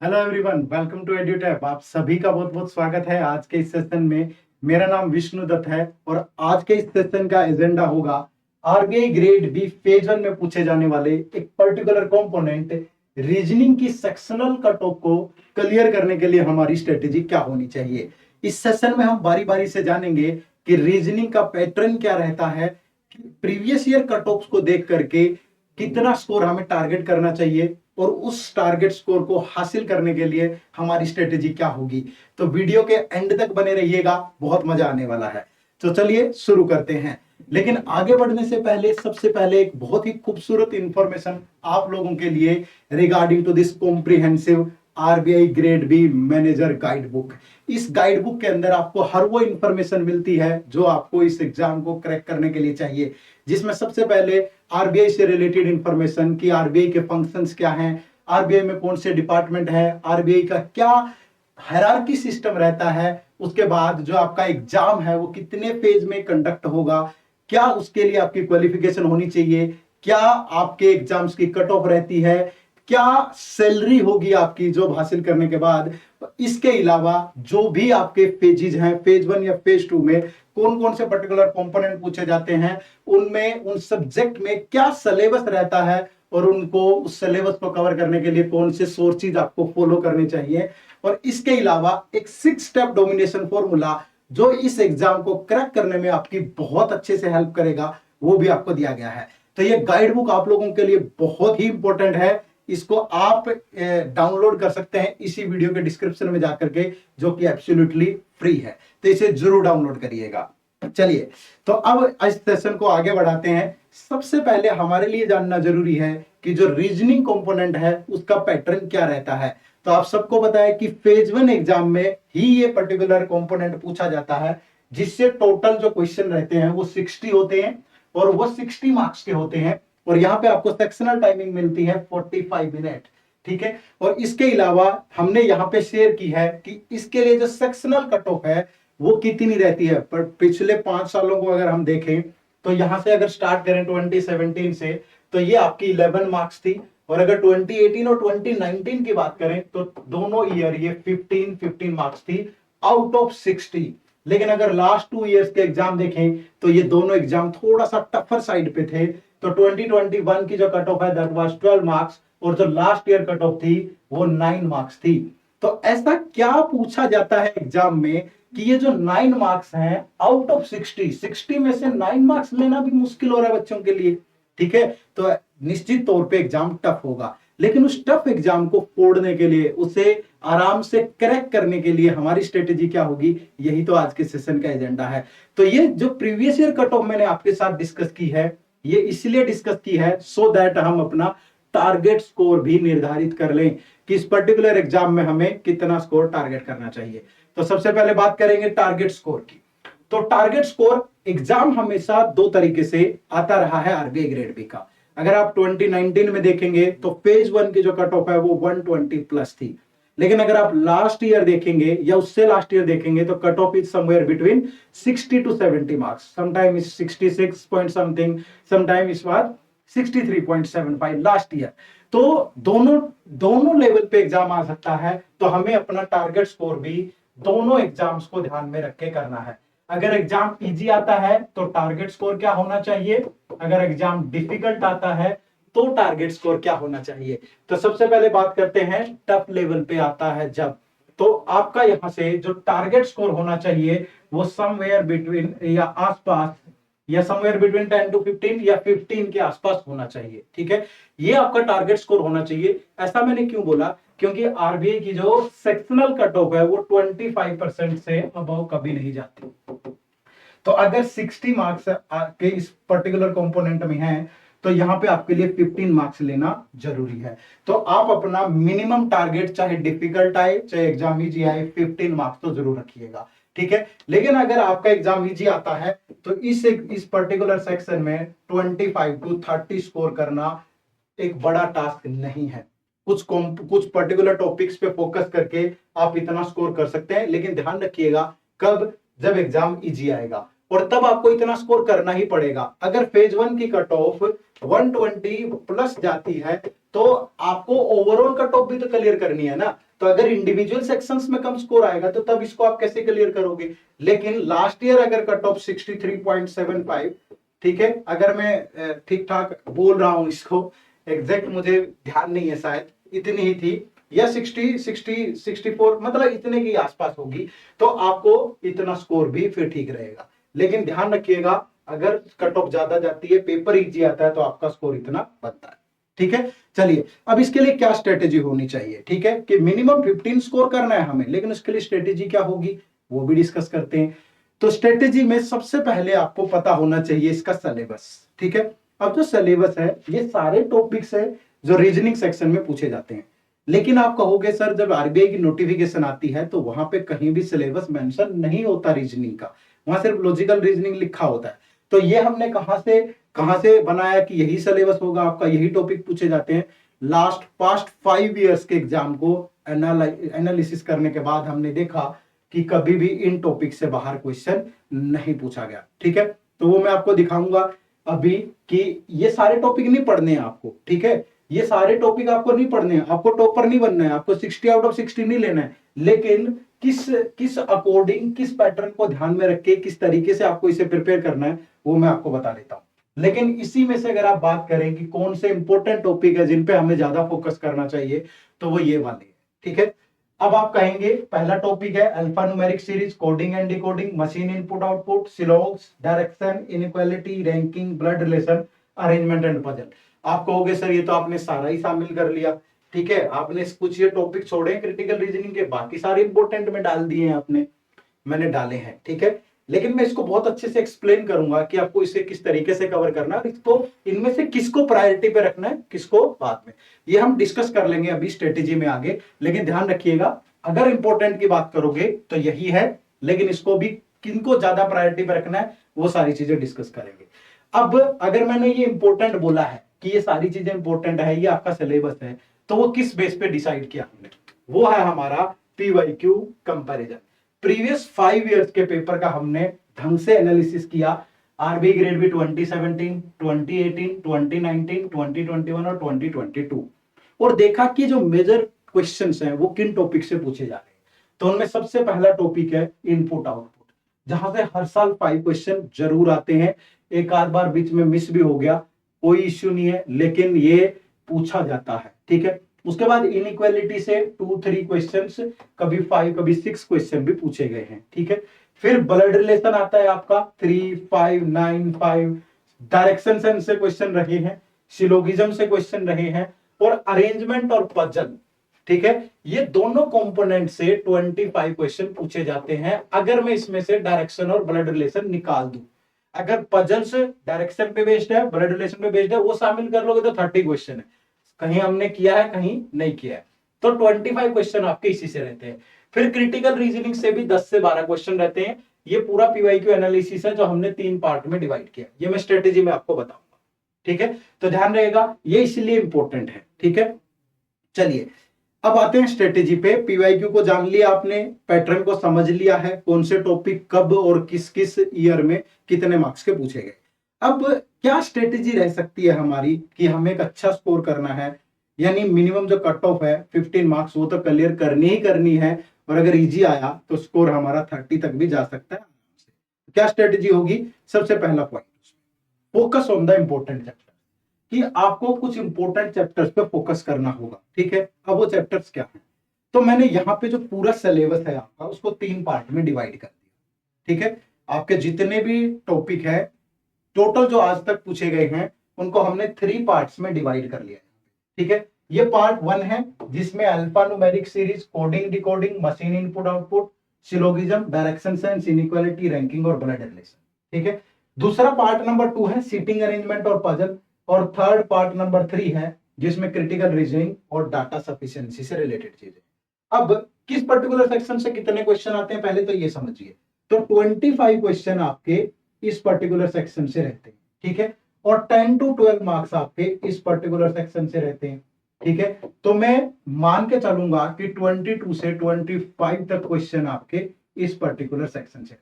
Hello everyone, welcome to Edutap. आप सभी का बहुत बहुत स्वागत है आज के इस सेशन में। मेरा नाम विष्णु दत्त है और आज के इस सेशन का एजेंडा होगा आरबीआई ग्रेड बी फेज 1 में पूछे जाने वाले एक पर्टिकुलर कंपोनेंट रीजनिंग की सेक्शनल कट ऑफ को क्लियर करने के लिए हमारी स्ट्रेटेजी क्या होनी चाहिए। इस सेशन में हम बारी बारी से जानेंगे कि रीजनिंग का पैटर्न क्या रहता है, प्रीवियस ईयर कट ऑफ को देख करके कितना स्कोर हमें टारगेट करना चाहिए और उस टारगेट स्कोर को हासिल करने के लिए हमारी स्ट्रेटेजी क्या होगी। तो वीडियो के एंड तक बने रहिएगा, बहुत मजा आने वाला है। तो चलिए शुरू करते हैं। लेकिन आगे बढ़ने से पहले सबसे पहले एक बहुत ही खूबसूरत इंफॉर्मेशन आप लोगों के लिए regarding to this comprehensive RBI grade B manager guide book. इस गाइड बुक के अंदर आपको हर वो इंफॉर्मेशन मिलती है जो आपको इस एग्जाम को क्रैक करने के लिए चाहिए, जिसमें सबसे पहले आरबीआई से रिलेटेड इंफॉर्मेशन कि आरबीआई के फंक्शंस क्या हैं, आरबीआई में कौन से डिपार्टमेंट है, आरबीआई का क्या हायरार्की सिस्टम रहता है, उसके बाद जो आपका एग्जाम है वो कितने फेज में कंडक्ट होगा, क्या उसके लिए आपकी क्वालिफिकेशन होनी चाहिए, क्या आपके एग्जाम्स की कट ऑफ रहती है, क्या सैलरी होगी आपकी जॉब हासिल करने के बाद। इसके अलावा जो भी आपके फेजेज हैं, फेज 1 या फेज 2 में कौन कौन से पर्टिकुलर कंपोनेंट पूछे जाते हैं, उनमें उन सब्जेक्ट में क्या सिलेबस रहता है और उनको उस सिलेबस को कवर करने के लिए कौन से सोर्सेज आपको फॉलो करने चाहिए। और इसके अलावा एक 6 स्टेप डोमिनेशन फॉर्मूला जो इस एग्जाम को क्रैक करने में आपकी बहुत अच्छे से हेल्प करेगा, वो भी आपको दिया गया है। तो ये गाइड बुक आप लोगों के लिए बहुत ही इंपॉर्टेंट है। इसको आप डाउनलोड कर सकते हैं इसी वीडियो के डिस्क्रिप्शन में जाकर के, जो कि एब्सोल्युटली फ्री है। तो इसे जरूर डाउनलोड करिएगा। चलिए, तो अब इस सेशन को आगे बढ़ाते हैं। सबसे पहले हमारे लिए जानना जरूरी है कि जो रीजनिंग कंपोनेंट है उसका पैटर्न क्या रहता है। तो आप सबको पता है कि फेज 1 एग्जाम में ही ये पर्टिकुलर कंपोनेंट पूछा जाता है, जिससे टोटल जो क्वेश्चन रहते हैं वो 60 होते हैं और वो 60 मार्क्स के होते हैं। और यहाँ पे आपको सेक्शनल टाइमिंग मिलती है 45 मिनट। ठीक है, और इसके अलावा हमने यहाँ पे शेयर की है कि इसके लिए जो सेक्शनल कट ऑफ है वो कितनी रहती है। पर पिछले 5 सालों को अगर हम देखें तो यहां से अगर स्टार्ट करें 2017 से, तो ये आपकी 11 मार्क्स थी। और अगर 2018 और 2019 की बात करें तो दोनों ईयर ये 15 मार्क्स थी आउट ऑफ 60। लेकिन अगर लास्ट 2 इयर्स के एग्जाम देखें तो ये दोनों एग्जाम थोड़ा सा टफर साइड पे थे। तो 2021 की जो कट ऑफ है दैट वाज 12 मार्क्स और जो लास्ट ईयर कट ऑफ थी वो 9 मार्क्स थी। तो ऐसा क्या पूछा जाता है एग्जाम में कि ये जो 9 मार्क्स हैं आउट ऑफ 60 में से 9 मार्क्स लेना भी मुश्किल हो रहा है बच्चों के लिए। ठीक है, तो निश्चित तौर पे एग्जाम टफ होगा, लेकिन उस टफ एग्जाम को फोड़ने के लिए, उसे आराम से क्रैक करने के लिए हमारी स्ट्रेटेजी क्या होगी, यही तो आज के सेशन का एजेंडा है। तो ये जो प्रीवियस ईयर कट ऑफ मैंने आपके साथ डिस्कस की है, ये इसलिए डिस्कस की है सो दैट हम अपना टारगेट स्कोर भी निर्धारित कर लें कि इस पर्टिकुलर एग्जाम में हमें कितना स्कोर टारगेट करना चाहिए। तो सबसे पहले बात करेंगे टारगेट स्कोर की। तो टारगेट स्कोर एग्जाम हमेशा 2 तरीके से आता रहा है आरबीआई ग्रेड बी का। अगर आप 2019 में देखेंगे तो फेज 1 की जो कट ऑफ है वो 120 प्लस थी। लेकिन अगर आप लास्ट ईयर देखेंगे या उससे लास्ट ईयर देखेंगे तो cut off is somewhere between 60 to 70 marks, sometime is 66 point something, sometime इस बार 63.75 लास्ट ईयर। तो दोनों दोनों लेवल पे एग्जाम आ सकता है, तो हमें अपना टारगेट स्कोर भी दोनों एग्जाम्स को ध्यान में रख के करना है। अगर एग्जाम इजी आता है तो टारगेट स्कोर क्या होना चाहिए, अगर एग्जाम डिफिकल्ट आता है तो टारगेट स्कोर क्या होना चाहिए। तो सबसे पहले बात करते हैं टफ लेवल पे आता है जब, तो आपका यहां से जो टारगेट स्कोर होना चाहिए वो समवेयर बिटवीन या आसपास, या समवेयर बिटवीन 10 टू 15 या 15 के आसपास होना चाहिए। ठीक है, ये आपका टारगेट स्कोर होना चाहिए। ऐसा मैंने क्यों बोला, क्योंकि आरबीआई की जो सेक्शनल कट ऑफ है वो 25% से अबव कभी नहीं जाती। तो अगर 60 मार्क्स के इस पर्टिकुलर कंपोनेंट में है तो यहां पे आपके लिए 15 मार्क्स लेना जरूरी है। तो आप अपना मिनिमम टारगेट, चाहे डिफिकल्ट आए चाहे एग्जाम इजी आए, 15 मार्क्स तो जरूर रखिएगा। ठीक है, लेकिन अगर आपका एग्जाम इजी आता है तो इस पर्टिकुलर सेक्शन में 25 टू 30 स्कोर करना एक बड़ा टास्क नहीं है। कुछ पर्टिकुलर टॉपिक्स पे फोकस करके आप इतना स्कोर कर सकते हैं, लेकिन ध्यान रखिएगा कब, जब एग्जाम इजी आएगा और तब आपको इतना स्कोर करना ही पड़ेगा। अगर फेज 1 की कट ऑफ 120 प्लस जाती है तो तो आपको ओवरऑल कट ऑफ भी तो क्लियर करनी है ना। तो अगर इंडिविजुअल सेक्शंस में कम स्कोर आएगा तो तब इसको आप कैसे क्लियर करोगे। लेकिन लास्ट ईयर अगर कट ऑफ 63.75, ठीक है, अगर मैं ठीक ठाक बोल रहा हूं इसको, एग्जैक्ट मुझे ध्यान नहीं है, शायद इतनी ही थी या 64, मतलब इतने के आसपास होगी, तो आपको इतना स्कोर भी फिर ठीक रहेगा। लेकिन ध्यान रखिएगा, अगर कट ऑफ ज्यादा जाती है, पेपर इजी आता है, तो आपका स्कोर इतना बनता है। ठीक है, चलिए अब इसके लिए क्या स्ट्रेटेजी होनी चाहिए। ठीक है, कि मिनिमम 15 स्कोर करना है हमें, लेकिन उसके लिए स्ट्रेटेजी क्या होगी वो भी डिस्कस करते हैं। तो स्ट्रेटेजी में सबसे पहले आपको पता होना चाहिए इसका सिलेबस। ठीक है, अब जो सिलेबस है ये सारे टॉपिक्स है जो रीजनिंग सेक्शन में पूछे जाते हैं। लेकिन आप कहोगे सर जब आरबीआई की नोटिफिकेशन आती है तो वहां पे कहीं भी सिलेबस मेंशन नहीं होता रीजनिंग का, वहां सिर्फ लॉजिकल रीजनिंग लिखा होता है। तो ये हमने कहां से बनाया कि यही सिलेबस होगा आपका, यही टॉपिक पूछे जाते हैं। पास्ट 5 इयर्स के एग्जाम को एनालिसिस करने के बाद हमने देखा कि कभी भी इन टॉपिक से बाहर क्वेश्चन नहीं पूछा गया। ठीक है, तो वो मैं आपको दिखाऊंगा अभी कि ये सारे टॉपिक नहीं पढ़ने हैं आपको। ठीक है, ये सारे टॉपिक आपको नहीं पढ़ने हैं, आपको टॉपर नहीं बनना है, आपको 60 आउट ऑफ 60 नहीं लेना है। लेकिन किस अकॉर्डिंग, किस पैटर्न को ध्यान में रख के किस तरीके से आपको इसे प्रिपेयर करना है वो मैं आपको बता देता हूं। लेकिन इसी में से अगर आप बात करें कि कौन से इंपॉर्टेंट टॉपिक है जिन पे हमें ज्यादा फोकस करना चाहिए, तो वो ये वाले है। ठीक है, अब आप कहेंगे पहला टॉपिक है alpha numeric series, coding and decoding, machine input output, syllogism, direction, inequality, ranking, blood relation, arrangement and puzzle. आप कहोगे सर ये तो आपने सारा ही शामिल कर लिया। ठीक है, आपने कुछ ये टॉपिक छोड़े क्रिटिकल रीजनिंग के, बाकी सारे इंपॉर्टेंट में डाल दिए हैं आपने, मैंने डाले हैं। ठीक है, लेकिन मैं इसको बहुत अच्छे से एक्सप्लेन करूंगा कि आपको इसे किस तरीके से कवर करना है और इसको इनमें से किसको प्रायोरिटी पे रखना है, किसको बाद में, ये हम डिस्कस कर लेंगे अभी स्ट्रेटेजी में आगे। लेकिन ध्यान रखिएगा अगर इंपॉर्टेंट की बात करोगे तो यही है, लेकिन इसको भी किनको ज्यादा प्रायोरिटी पे रखना है वो सारी चीजें डिस्कस करेंगे। अब अगर मैंने ये इंपॉर्टेंट बोला है कि ये सारी चीजें इंपॉर्टेंट है, ये आपका सिलेबस है, तो वो किस बेस पे डिसाइड किया हमने, वो है हमारा पीवाईक्यू कंपैरिजन। प्रीवियस 5 इयर्स के पेपर का हमने ढंग से एनालिसिस किया, आरबीआई ग्रेड बी 2017, 2018, 2019, 2021 और 2022, और देखा कि जो मेजर क्वेश्चंस हैं वो किन टॉपिक से पूछे जा रहे हैं। तो उनमें सबसे पहला टॉपिक है इनपुट आउटपुट, जहां से हर साल 5 क्वेश्चन जरूर आते हैं, एक आध बार बीच में मिस भी हो गया, कोई इश्यू नहीं है, लेकिन ये पूछा जाता है। ठीक है, उसके बाद इनइक्वालिटी से 2-3 क्वेश्चंस, कभी 5 कभी 6 क्वेश्चन भी पूछे गए हैं। ठीक है, फिर ब्लड रिलेशन आता है आपका 3, 5, 9, 5, डायरेक्शन से क्वेश्चन रहे हैं, सिलोगिज्म से क्वेश्चन रहे हैं, और अरेंजमेंट और पजल। ठीक है, ये दोनों कंपोनेंट से 25 क्वेश्चन पूछे जाते हैं अगर मैं इसमें से डायरेक्शन और ब्लड रिलेशन निकाल दूं। अगर पजल्स डायरेक्शन पे बेस्ड है, ब्लड रिलेशन पे बेस्ड है, वो शामिल कर लोगे तो 30 क्वेश्चन है, कहीं हमने किया है कहीं नहीं किया है, तो 25 क्वेश्चन आपके इसी से रहते हैं। फिर क्रिटिकल रीजनिंग से भी 10 से 12 क्वेश्चन रहते हैं। ये पूरा पीवाईक्यू एनालिसिस है जो हमने 3 पार्ट में डिवाइड किया, ये मैं स्ट्रेटेजी में आपको बताऊंगा। ठीक है, तो ध्यान रहेगा ये इसलिए इंपॉर्टेंट है। ठीक है, चलिए अब आते हैं स्ट्रेटेजी पे। पीवाईक्यू को जान लिया आपने, पैटर्न को समझ लिया है, कौन से टॉपिक कब और किस किस ईयर में कितने मार्क्स के पूछे गए। अब क्या स्ट्रेटेजी रह सकती है हमारी कि हमें एक अच्छा स्कोर करना है, यानी मिनिमम जो कट ऑफ है 15 मार्क्स वो तो क्लियर करनी ही करनी है, और अगर इजी आया तो स्कोर हमारा 30 तक भी जा सकता है। क्या स्ट्रेटेजी होगी? सबसे पहला point, focus on the important chapter, कि आपको कुछ इंपॉर्टेंट चैप्टर्स पे फोकस करना होगा। ठीक है, अब वो चैप्टर्स क्या है, तो मैंने यहाँ पे जो पूरा सिलेबस है आपका उसको 3 पार्ट में डिवाइड कर दिया। ठीक है, आपके जितने भी टॉपिक है टोटल जो आज तक पूछे गए हैं उनको हमने 3 पार्ट्स में डिवाइड कर लिया है। ठीक है, ये पार्ट 1 है जिसमें alpha numeric series, coding decoding, machine input output, syllogism, direction sense, inequality, ranking और ब्लड रिलेशन। ठीक है, दूसरा पार्ट नंबर 2 है सीटिंग अरेंजमेंट और पजल, और थर्ड पार्ट नंबर 3 है जिसमें क्रिटिकल रीजनिंग और डाटा सफिशिएंसी से रिलेटेड चीजें। अब किस पर्टिकुलर सेक्शन से कितने क्वेश्चन आते हैं पहले तो ये समझिए। तो 25 क्वेश्चन आपके इस पर्टिकुलर सेक्शन से रहते हैं। ठीक है, और 10 to 12 मार्क्स आपके इस पर्टिकुलर सेक्शन से रहते हैं। ठीक है, तो मैं मान के चलूंगा कि 22 से 25 तक क्वेश्चन आपके इस पर्टिकुलर सेक्शन से,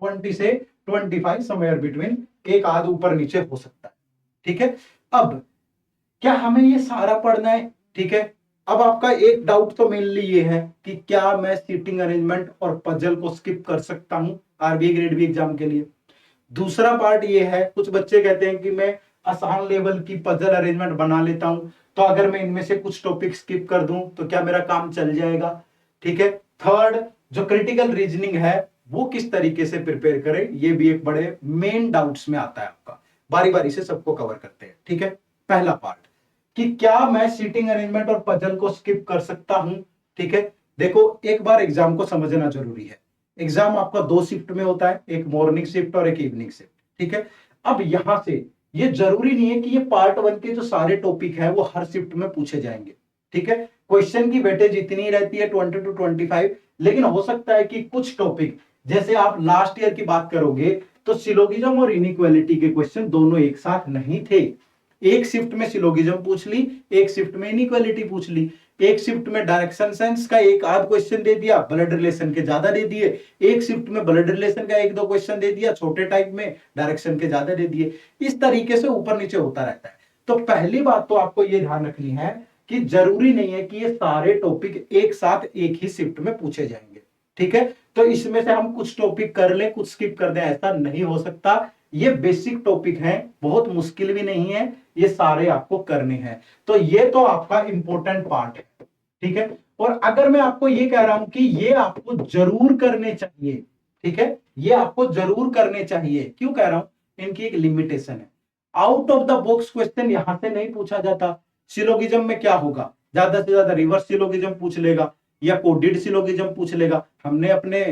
20 से 25 समवेयर बिटवीन, एक आध ऊपर नीचे हो सकता है। ठीक है, अब क्या हमें ये सारा पढ़ना है? ठीक है, अब आपका एक डाउट तो मेनली ये है कि क्या मैं सीटिंग अरेंजमेंट और पजल को स्किप कर सकता हूं आरबीआई ग्रेड बी एग्जाम के लिए। दूसरा पार्ट ये है, कुछ बच्चे कहते हैं कि मैं आसान लेवल की पजल अरेंजमेंट बना लेता हूं, तो अगर मैं इनमें से कुछ टॉपिक स्किप कर दूं तो क्या मेरा काम चल जाएगा? ठीक है। थर्ड, जो क्रिटिकल रीजनिंग है वो किस तरीके से प्रिपेयर करें, ये भी एक बड़े मेन डाउट्स में आता है आपका। बारी बारी से सबको कवर करते हैं। ठीक है, पहला पार्ट कि क्या मैं सीटिंग अरेंजमेंट और पजल को स्किप कर सकता हूं। ठीक है, देखो एक बार एग्जाम को समझना जरूरी है। एग्जाम आपका दो शिफ्ट में होता है, एक मॉर्निंग शिफ्ट और एक इवनिंग शिफ्ट। ठीक है, अब यहां से ये जरूरी नहीं है कि ये पार्ट वन के जो सारे टॉपिक है वो हर शिफ्ट में पूछे जाएंगे। ठीक है, क्वेश्चन की वेटेज इतनी रहती है 20 to 25, लेकिन हो सकता है कि कुछ टॉपिक, जैसे आप लास्ट ईयर की बात करोगे तो सिलोगिज्म और इनइक्वालिटी के क्वेश्चन दोनों एक साथ नहीं थे। एक शिफ्ट में सिलोगिज्म पूछ ली, एक शिफ्ट में इनइक्वालिटी पूछ ली, एक शिफ्ट में डायरेक्शन सेंस का एक आध क्वेश्चन दे दिया, ब्लड रिलेशन के ज्यादा दे दिए, एक शिफ्ट में ब्लड रिलेशन का एक दो क्वेश्चन दे दिया छोटे टाइप में, डायरेक्शन के ज्यादा दे दिए। इस तरीके से ऊपर नीचे होता रहता है। तो पहली बात तो आपको यह ध्यान रखनी है कि जरूरी नहीं है कि ये सारे टॉपिक एक साथ एक ही शिफ्ट में पूछे जाएंगे। ठीक है, तो इसमें से हम कुछ टॉपिक कर ले कुछ स्किप कर दें, ऐसा नहीं हो सकता। ये बेसिक टॉपिक हैं, बहुत मुश्किल भी नहीं है, ये सारे आपको करने हैं। तो ये तो आपका इंपॉर्टेंट पार्ट है। ठीक है, और अगर मैं आपको ये कह रहा हूं कि ये आपको जरूर करने चाहिए, ठीक है, ये आपको जरूर करने चाहिए, क्यों कह रहा हूं? इनकी एक लिमिटेशन है। Out of the box question यहां से नहीं पूछा जाता। सिलोगिज्म में क्या होगा, ज्यादा से ज्यादा रिवर्स सिलोगिज्म पूछ लेगा या कोडेड सिलोगिज्म पूछ लेगा। हमने अपने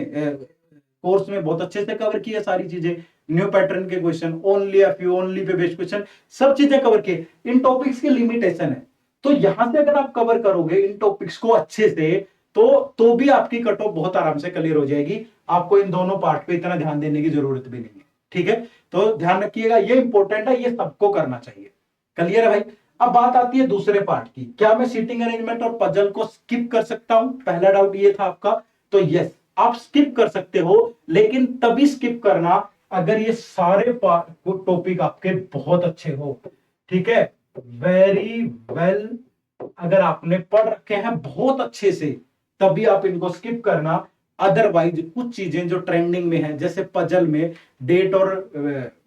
कोर्स में बहुत अच्छे से कवर किया सारी चीजें, न्यू पैटर्न के question, only a few, only pay based question, सब चीजें कवर किए। इन टॉपिक्स की लिमिटेशन है, तो यहां से अगर आप कवर करोगे इन टॉपिक्स को अच्छे से तो भी आपकी कट ऑफ बहुत आराम से क्लियर हो जाएगी। आपको इन दोनों पार्ट पे इतना ध्यान देने की जरूरत भी नहीं है। ठीक है, तो ध्यान रखिएगा, ये इंपॉर्टेंट है, ये सबको करना चाहिए। क्लियर है भाई? अब बात आती है दूसरे पार्ट की, क्या मैं सीटिंग अरेंजमेंट और पजल को स्किप कर सकता हूं? पहला डाउट ये था आपका, तो यस आप स्किप कर सकते हो, लेकिन तभी स्किप करना अगर ये सारे टॉपिक आपके बहुत अच्छे हो। ठीक है, वेरी वेल, अगर आपने पढ़ रखे हैं बहुत अच्छे से तभी आप इनको स्किप करना। अदरवाइज कुछ चीजें जो ट्रेंडिंग में है, जैसे पजल में डेट और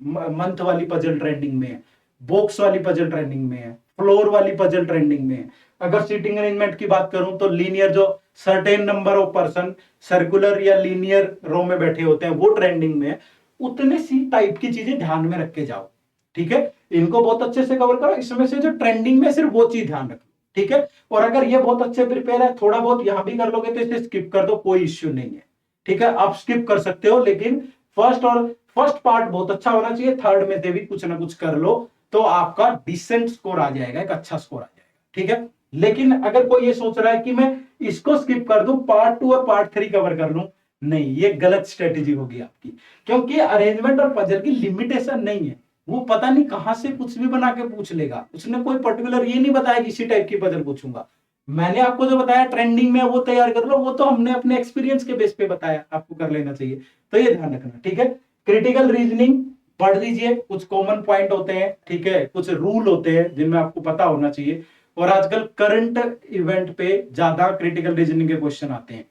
मंथ वाली पजल ट्रेंडिंग में है, बॉक्स वाली पजल ट्रेंडिंग में है, फ्लोर वाली पजल ट्रेंडिंग में है। अगर सीटिंग अरेंजमेंट की बात करूं तो लीनियर, जो certain number of person circular या लीनियर रो में बैठे होते हैं, वो ट्रेंडिंग में है। उतने सी टाइप की चीजें ध्यान में रख के जाओ। ठीक है, इनको बहुत अच्छे से कवर करो, इसमें से जो ट्रेंडिंग में सिर्फ वो चीज ध्यान रखो। ठीक है, और अगर ये बहुत अच्छे प्रिपेयर है, थोड़ा बहुत यहां भी कर लोगे तो इसे स्किप कर दो, कोई इश्यू नहीं है। ठीक है, आप स्किप कर सकते हो, लेकिन फर्स्ट पार्ट बहुत अच्छा होना चाहिए, थर्ड में से भी कुछ ना कुछ कर लो तो आपका डिसेंट स्कोर आ जाएगा, एक अच्छा स्कोर आ जाएगा। ठीक है, लेकिन अगर कोई ये सोच रहा है कि मैं इसको स्किप कर दूं, पार्ट टू और पार्ट थ्री कवर कर लूं, नहीं, ये गलत स्ट्रेटेजी होगी आपकी, क्योंकि अरेंजमेंट और पजल की लिमिटेशन नहीं है। वो पता नहीं कहां से कुछ भी बना के पूछ लेगा, उसने कोई पर्टिकुलर ये नहीं बताया कि इसी टाइप की पजल पूछूंगा। मैंने आपको जो बताया ट्रेंडिंग में वो तैयार कर लो, वो तो हमने अपने एक्सपीरियंस के बेस पे बताया, आपको कर लेना चाहिए। तो ये ध्यान रखना। ठीक है, क्रिटिकल रीजनिंग पढ़ लीजिए, कुछ कॉमन पॉइंट होते हैं, ठीक है, कुछ रूल होते हैं जिनमें आपको पता होना चाहिए। और आजकल करंट इवेंट पे ज्यादा क्रिटिकल रीजनिंग के क्वेश्चन आते हैं।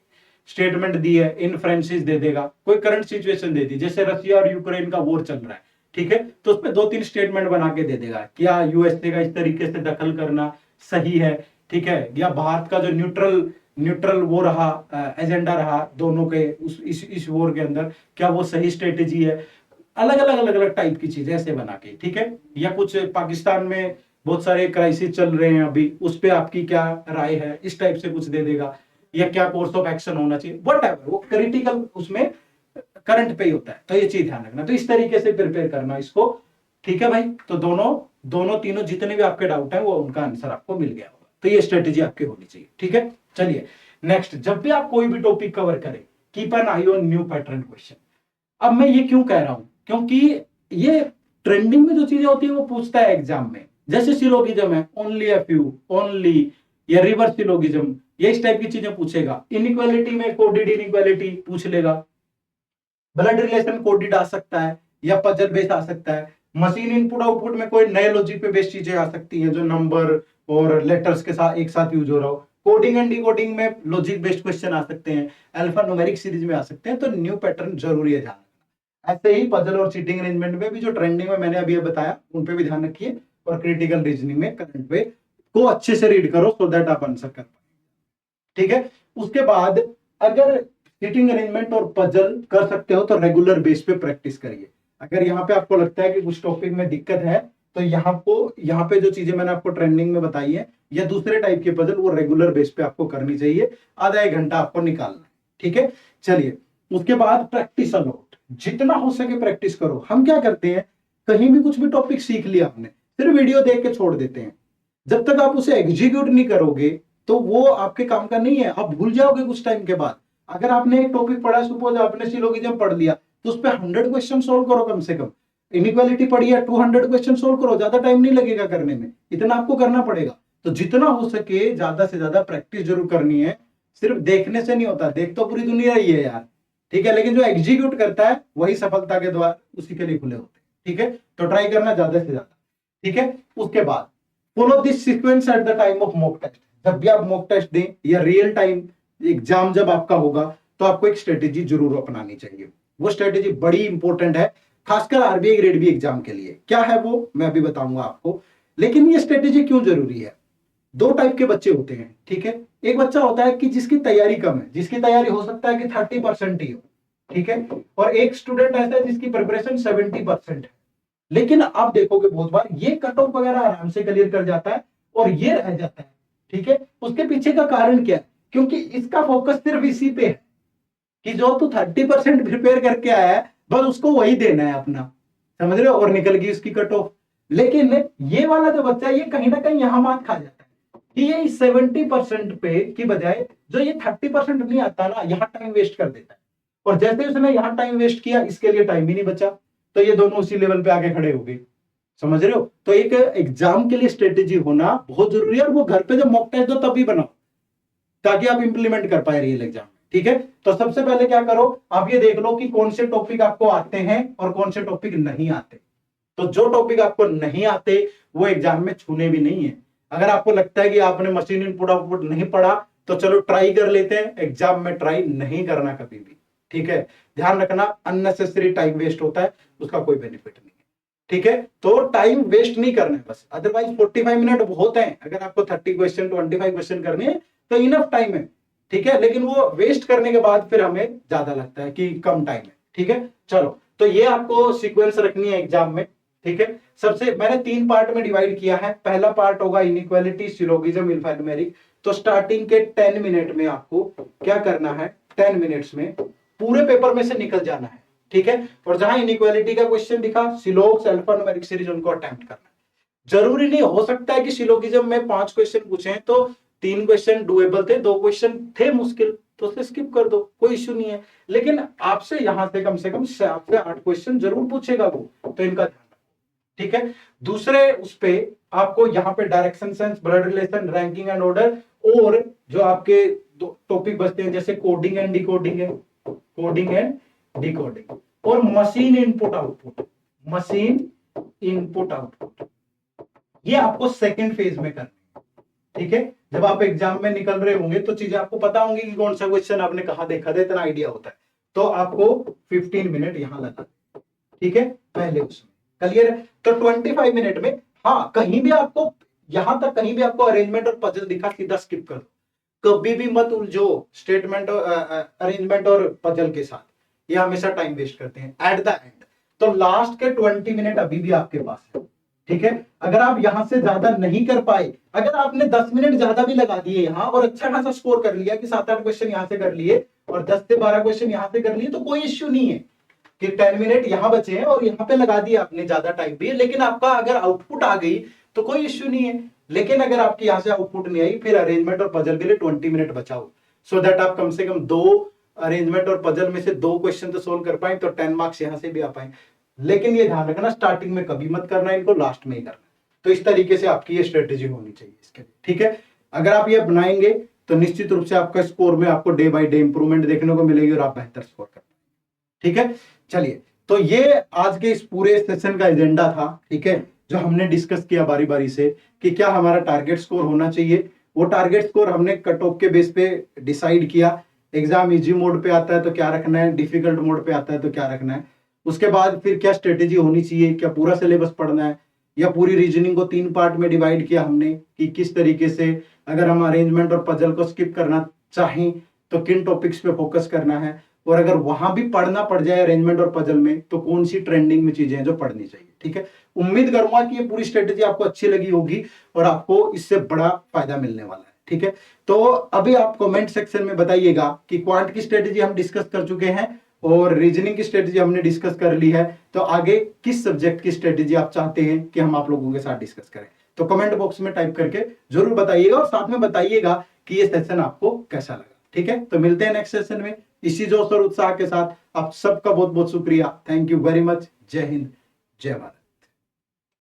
स्टेटमेंट दी है, इनफ्रेंसिस दे देगा, कोई करंट सिचुएशन दे दी, जैसे रशिया और यूक्रेन का वॉर चल रहा है, ठीक है, तो उसमें दो तीन स्टेटमेंट बना के दे देगा, क्या यूएसए का इस तरीके से दखल करना सही है, ठीक है, या भारत का जो न्यूट्रल न्यूट्रल वो रहा, एजेंडा रहा दोनों के इस वॉर के अंदर, क्या वो सही स्ट्रेटेजी है। अलग अलग टाइप की चीजें ऐसे बना के, ठीक है, या कुछ पाकिस्तान में बहुत सारे क्राइसिस चल रहे हैं अभी, उस पर आपकी क्या राय है, इस टाइप से कुछ दे देगा, या क्या कोर्स ऑफ एक्शन होना चाहिए, व्हाटएवर, वो क्रिटिकल उसमें करंट पे ही होता है। तो ये चीज ध्यान रखना, तो इस तरीके से प्रिपेयर करना इसको। ठीक है भाई, तो दोनों तीनों जितने भी आपके डाउट है वो उनका आंसर आपको मिल गया होगा। तो ये स्ट्रेटेजी आपकी होनी चाहिए। ठीक है, चलिए नेक्स्ट, जब भी आप कोई भी टॉपिक कवर करें, keep an I on new pattern question. अब मैं ये क्यों कह रहा हूं, क्योंकि ये ट्रेंडिंग में जो चीजें होती है वो पूछता है एग्जाम में, जैसे सिलोगिज्म है, ओनली अ फ्यू, ओनली, या रिवर्स सिलोगिज्म, ये इस टाइप की चीजें पूछेगा। इनइक्वालिटी में कोडेड इनइक्वालिटी पूछ लेगा, ब्लड रिलेशन कोडेड आ सकता है या पजल बेस्ड आ सकता है। मशीन इनपुट आउटपुट में कोई नए लॉजिक पे बेस्ड चीजें आ सकती हैं जो नंबर और लेटर्स के साथ एक साथ यूज हो रहा हो। कोडिंग एंड डिकोडिंग में लॉजिक बेस्ड क्वेश्चन आ सकते हैं, अल्फा न्यूमेरिक सीरीज में आ सकते हैं, तो न्यू पैटर्न जरूरी है ध्यान रखना। ऐसे ही पजल और चीटिंग अरेंजमेंट में भी जो ट्रेंडिंग में मैंने अभी बताया उन पे भी ध्यान रखिए, और क्रिटिकल रीजनिंग में करंट पे को अच्छे से रीड करो सो दैट आप आंसर कर पाए। ठीक है, उसके बाद अगर सीटिंग अरेंजमेंट और पजल कर सकते हो तो रेगुलर बेस पे प्रैक्टिस करिए। अगर यहाँ पे आपको लगता है कि कुछ टॉपिक में दिक्कत है तो यहाँ पे जो चीजें मैंने आपको ट्रेंडिंग में बताई है या दूसरे टाइप के पजल वो रेगुलर बेस पे आपको करनी चाहिए, आधा एक घंटा आपको निकालना है। ठीक है, चलिए उसके बाद प्रैक्टिस अलॉट, जितना हो सके प्रैक्टिस करो। हम क्या करते हैं, कहीं भी कुछ भी टॉपिक सीख लिया आपने, सिर्फ वीडियो देख के छोड़ देते हैं। जब तक आप उसे एग्जीक्यूट नहीं करोगे तो वो आपके काम का नहीं है, आप भूल जाओगे कुछ टाइम के बाद। अगर आपने एक टॉपिक पढ़ा, सपोज आपने सिलोगिज्म पढ़ लिया, तो उस पर 100 क्वेश्चन सोल्व करो कम से कम। इनइक्वालिटी पढ़ी है, 200 क्वेश्चन सोल्व करो, ज्यादा टाइम नहीं लगेगा करने में, इतना आपको करना पड़ेगा। तो जितना हो सके ज्यादा से ज्यादा प्रैक्टिस जरूर करनी है। सिर्फ देखने से नहीं होता, देख तो पूरी दुनिया ही है यार, ठीक है, लेकिन जो एग्जीक्यूट करता है वही सफलता के द्वार उसी के लिए खुले होते हैं। ठीक है, तो ट्राई करना ज्यादा से ज्यादा। ठीक है, उसके बाद follow this sequence at the time of mock test. जब भी आप मॉक टेस्ट दें या रियल टाइम एग्जाम जब आपका होगा तो आपको एक स्ट्रेटेजी जरूर अपनानी चाहिए। वो स्ट्रेटेजी बड़ी इंपॉर्टेंट है, खासकर आरबीआई ग्रेड बी एग्जाम के लिए। क्या है वो मैं अभी बताऊंगा आपको, लेकिन ये स्ट्रेटेजी क्यों जरूरी है। दो टाइप के बच्चे होते हैं, ठीक है। एक बच्चा होता है कि जिसकी तैयारी कम है, जिसकी तैयारी हो सकता है कि 30% ही हो, ठीक है, और एक स्टूडेंट ऐसा है जिसकी प्रिपरेशन 70% है। लेकिन आप देखोगे बहुत बार ये कट ऑफ वगैरह आराम से क्लियर कर जाता है और ये रह जाता है। ठीक है, उसके पीछे का कारण क्या है, क्योंकि इसका फोकस सिर्फ इसी पे है कि जो तू 30% प्रिपेयर करके आया है बस उसको वही देना है अपना, समझ रहे हो, और निकल गई उसकी कट ऑफ। लेकिन ये वाला जो बच्चा ये कहीं ना कहीं यहां मात खा जाता है कि ये 70% पे की बजाय जो ये 30% नहीं आता ना, यहाँ टाइम वेस्ट कर देता है। और जैसे उसने यहाँ टाइम वेस्ट किया, इसके लिए टाइम ही नहीं बचा, तो ये दोनों उसी लेवल पे आके खड़े हो गए। समझ रहे हो, तो एक एग्जाम के लिए स्ट्रेटेजी होना बहुत जरूरी है, और वो घर पे जब मॉक टेस्ट दो तभी बनाओ ताकि आप इंप्लीमेंट कर पाए रियल एग्जाम। ठीक है, तो सबसे पहले क्या करो, आप ये देख लो कि कौन से टॉपिक आपको आते हैं और कौन से टॉपिक नहीं आते। तो जो टॉपिक आपको नहीं आते वो एग्जाम में छूने भी नहीं है। अगर आपको लगता है कि आपने मशीन इनपुट आउटपुट नहीं पढ़ा तो चलो ट्राई कर लेते हैं, एग्जाम में ट्राई नहीं करना कभी भी। ठीक है, ध्यान रखना, अननेसेसरी टाइम वेस्ट होता है, उसका कोई बेनिफिट नहीं है। ठीक है, तो टाइम वेस्ट नहीं करना है बस, अदरवाइज 45 मिनट बहुत है। अगर आपको 30 क्वेश्चन 25 क्वेश्चन करने हैं तो इनफ टाइम है। ठीक है, लेकिन वो वेस्ट करने के बाद फिर हमें ज्यादा लगता है कि कम टाइम है। ठीक है, चलो तो ये आपको सीक्वेंस रखनी है एग्जाम में। ठीक है, सबसे मैंने 3 पार्ट में डिवाइड किया है। पहला पार्ट होगा इनइक्वालिटी, सिलोगिज्म, अल्फा न्यूमेरिक। तो स्टार्टिंग के 10 मिनट में आपको क्या करना है, 10 मिनट्स में पूरे पेपर में से निकल जाना है। ठीक है, और जहां इनइक्वालिटी का क्वेश्चन दिखा, सिलोग्स, अल्फा न्यूमेरिक सीरीज, उनको अटेम्प्ट करना है। जरूरी नहीं, हो सकता है कि सिलोगिज्म में 5 क्वेश्चन पूछे हैं तो 3 क्वेश्चन डुएबल थे, 2 क्वेश्चन थे मुश्किल, तो उसे स्किप कर दो, कोई इश्यू नहीं है। लेकिन आपसे यहां से कम 7 से 8 क्वेश्चन जरूर पूछेगा वो, तो इनका ध्यान रखो। ठीक है, दूसरे उस पे आपको यहाँ पे direction sense, blood relation, ranking and order, और जो आपके टॉपिक बचते हैं जैसे कोडिंग एंड डिकोडिंग है, कोडिंग एंड डिकोडिंग, और machine input output, machine input output, ये आपको सेकंड फेज में करना है। ठीक है, जब आप एग्जाम में निकल रहे होंगे तो चीजें आपको पता होंगी कि कौन सा क्वेश्चन आपने कहा देखा था, इतना आइडिया होता है। तो आपको 15 मिनट यहां लगा, ठीक है, पहले उसमें क्लियर है। तो 25 मिनट में, हाँ, कहीं भी आपको यहां तक कहीं भी आपको अरेंजमेंट और पजल दिखा, सीधा स्किप कर दो, कभी भी मत उलझो स्टेटमेंट और अरेंजमेंट और पजल के साथ, ये हमेशा टाइम वेस्ट करते हैं एट द एंड। तो लास्ट के 20 मिनट अभी भी आपके पास है। ठीक है, अगर आप यहां से ज्यादा नहीं कर पाए, अगर आपने 10 मिनट ज्यादा भी लगा दिए यहां और अच्छा खासा स्कोर कर लिया कि 7-8 क्वेश्चन यहां से कर लिए और 10 से 12 क्वेश्चन यहां से कर लिए, तो कोई इश्यू नहीं है कि 10 मिनट यहां बचे हैं और यहां पे लगा दिया आपने ज्यादा टाइम भी, लेकिन आपका अगर आउटपुट आ गई तो कोई इश्यू नहीं है। लेकिन अगर आपकी यहां से आउटपुट नहीं आई, फिर अरेंजमेंट और पजल के लिए 20 मिनट बचाओ, सो दैट आप कम से कम 2 अरेंजमेंट और पजल में से 2 क्वेश्चन तो सोल्व कर पाए, तो 10 मार्क्स यहां से भी आ पाए। लेकिन ये ध्यान रखना, स्टार्टिंग में कभी मत करना इनको, लास्ट में ही करना। तो इस तरीके से आपकी ये स्ट्रेटेजी होनी चाहिए इसके लिए। ठीक है, अगर आप ये बनाएंगे तो निश्चित रूप से आपका स्कोर में आपको डे बाय डे इंप्रूवमेंट देखने को मिलेगी और आप बेहतर स्कोर कर पाएंगे। ठीक है, चलिए तो ये आज के इस पूरे सेशन का एजेंडा था, ठीक है, जो हमने डिस्कस किया बारी बारी से कि क्या हमारा टारगेट स्कोर होना चाहिए। वो टारगेट स्कोर हमने कट ऑफ के बेस पे डिसाइड किया। एग्जाम इजी मोड पे आता है तो क्या रखना है, डिफिकल्ट मोड पे आता है तो क्या रखना है। उसके बाद फिर क्या स्ट्रेटेजी होनी चाहिए, क्या पूरा सिलेबस पढ़ना है या पूरी रीजनिंग को 3 पार्ट में डिवाइड किया हमने कि किस तरीके से अगर हम अरेंजमेंट और पजल को स्किप करना चाहें तो किन टॉपिक्स पे फोकस करना है, और अगर वहां भी पढ़ना पड़ जाए अरेंजमेंट और पजल में तो कौन सी ट्रेंडिंग में चीजें हैं जो पढ़नी चाहिए। ठीक है, उम्मीद करूंगा कि ये पूरी स्ट्रेटेजी आपको अच्छी लगी होगी और आपको इससे बड़ा फायदा मिलने वाला है। ठीक है, तो अभी आप कमेंट सेक्शन में बताइएगा कि क्वांट की स्ट्रेटेजी हम डिस्कस कर चुके हैं और रीजनिंग की स्ट्रेटेजी हमने डिस्कस कर ली है, तो आगे किस सब्जेक्ट की स्ट्रेटेजी आप चाहते हैं कि हम आप लोगों के साथ डिस्कस करें, तो कमेंट बॉक्स में टाइप करके जरूर बताइएगा और साथ में बताइएगा कि ये सेशन आपको कैसा लगा। ठीक है, तो मिलते हैं नेक्स्ट सेशन में इसी जोश और उत्साह के साथ। आप सबका बहुत बहुत शुक्रिया, थैंक यू वेरी मच। जय हिंद, जय भारत।